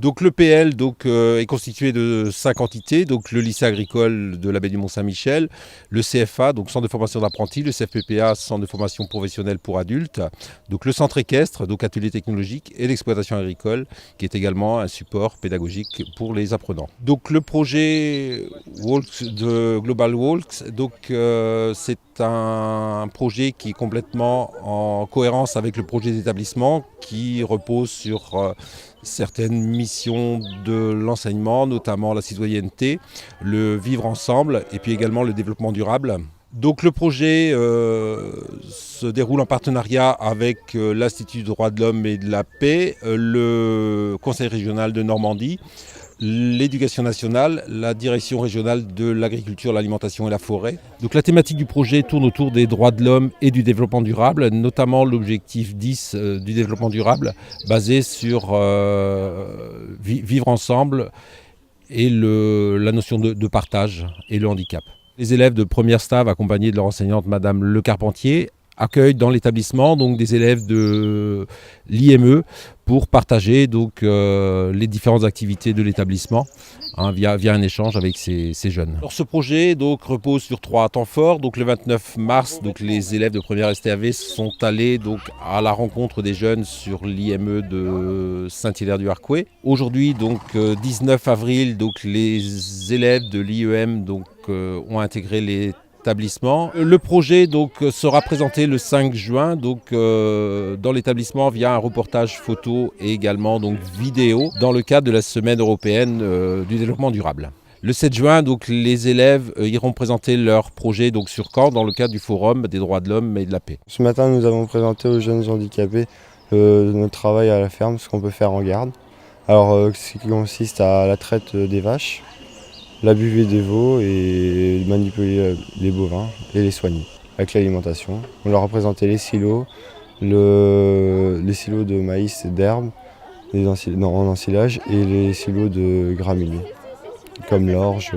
Donc le PL est constitué de 5 entités, donc le lycée agricole de la baie du Mont-Saint-Michel, le CFA, donc centre de formation d'apprentis, le CFPPA, centre de formation professionnelle pour adultes, donc le centre équestre, donc atelier technologique, et l'exploitation agricole, qui est également un support pédagogique pour les apprenants. Donc le projet Walks de Global Walks, c'est un projet qui est complètement en cohérence avec le projet d'établissement, qui repose sur certaines missions de l'enseignement, notamment la citoyenneté, le vivre ensemble et puis également le développement durable. Donc le projet se déroule en partenariat avec l'Institut des droits de l'homme et de la paix, le Conseil régional de Normandie, l'Éducation nationale, la direction régionale de l'agriculture, l'alimentation et la forêt. Donc la thématique du projet tourne autour des droits de l'homme et du développement durable, notamment l'objectif 10 du développement durable, basé sur vivre ensemble et la notion de partage et le handicap. Les élèves de première STAV, accompagnés de leur enseignante Madame Le Carpentier, accueillent dans l'établissement donc des élèves de l'IME pour partager les différentes activités de l'établissement via un échange avec ces jeunes. Alors, ce projet repose sur 3 temps forts. Donc, le 29 mars, les élèves de première STAV sont allés à la rencontre des jeunes sur l'IME de Saint-Hilaire-du-Harcouët. Aujourd'hui, 19 avril, les élèves de l'IEM ont intégré l'établissement. Le projet sera présenté le 5 juin dans l'établissement via un reportage photo et également vidéo dans le cadre de la semaine européenne du développement durable. Le 7 juin, les élèves iront présenter leur projet sur Caen dans le cadre du Forum des droits de l'homme et de la paix. Ce matin, nous avons présenté aux jeunes handicapés notre travail à la ferme, ce qu'on peut faire en garde. Alors, ce qui consiste à la traite des vaches, la buvée des veaux et manipuler les bovins et les soigner avec l'alimentation. On leur a présenté les silos, les silos de maïs et d'herbe en ensilage et les silos de graminées comme l'orge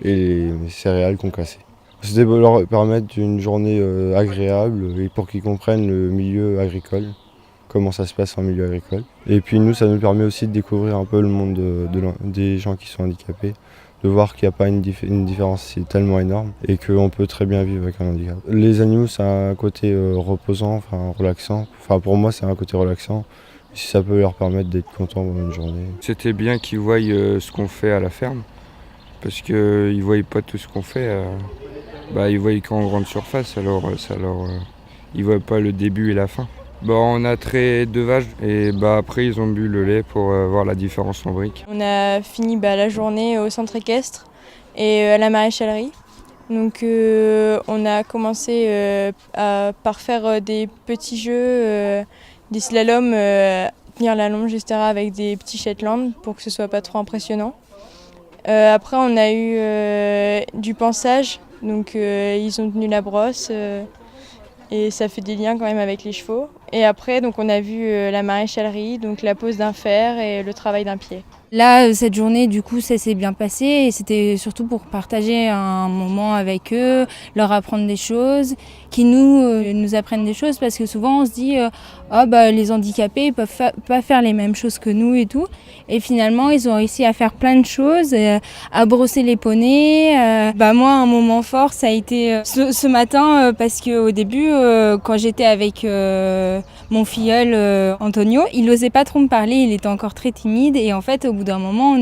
et les céréales concassées. C'était pour leur permettre une journée agréable et pour qu'ils comprennent le milieu agricole, comment ça se passe en milieu agricole. Et puis nous, ça nous permet aussi de découvrir un peu le monde des gens qui sont handicapés, de voir qu'il n'y a pas une différence tellement énorme et qu'on peut très bien vivre avec un handicap. Les animaux, c'est un côté reposant, relaxant. Pour moi, c'est un côté relaxant. Si ça peut leur permettre d'être contents pendant une journée. C'était bien qu'ils voient ce qu'on fait à la ferme, parce qu'ils ne voient pas tout ce qu'on fait. Ils voient qu'en grande surface, alors ils ne voient pas le début et la fin. On a traité 2 vaches et après ils ont bu le lait pour voir la différence en briques. On a fini la journée au centre équestre et à la maréchalerie. Donc on a commencé par faire des petits jeux, des slaloms, tenir la longe, etc. avec des petits Shetland pour que ce soit pas trop impressionnant. Après on a eu du pansage, donc ils ont tenu la brosse. Et ça fait des liens quand même avec les chevaux. Et après, on a vu la maréchalerie, donc la pose d'un fer et le travail d'un pied. Là, cette journée, du coup, ça s'est bien passé et c'était surtout pour partager un moment avec eux, leur apprendre des choses, qui nous apprennent des choses parce que souvent on se dit les handicapés ils peuvent pas faire les mêmes choses que nous et tout. Et finalement, ils ont réussi à faire plein de choses, à brosser les poneys. Moi, un moment fort, ça a été ce matin parce qu'au début, quand j'étais avec mon filleul Antonio, il n'osait pas trop me parler, il était encore très timide et en fait, au bout d'un moment,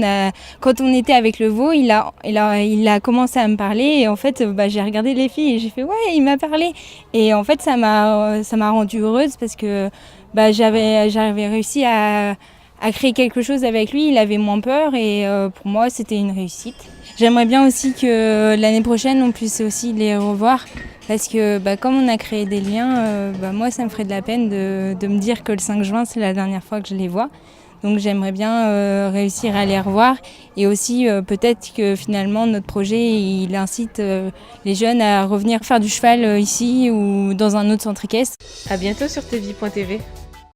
quand on était avec le veau, il a commencé à me parler et en fait, j'ai regardé les filles et j'ai fait ouais, il m'a parlé. Et en fait, ça m'a rendue heureuse parce que j'avais réussi à créer quelque chose avec lui, il avait moins peur et pour moi, c'était une réussite. J'aimerais bien aussi que l'année prochaine, on puisse aussi les revoir parce que comme on a créé des liens, moi, ça me ferait de la peine de me dire que le 5 juin, c'est la dernière fois que je les vois. Donc j'aimerais bien réussir à les revoir et aussi peut-être que finalement notre projet il incite les jeunes à revenir faire du cheval ici ou dans un autre centre équestre. À bientôt sur tvie.tv.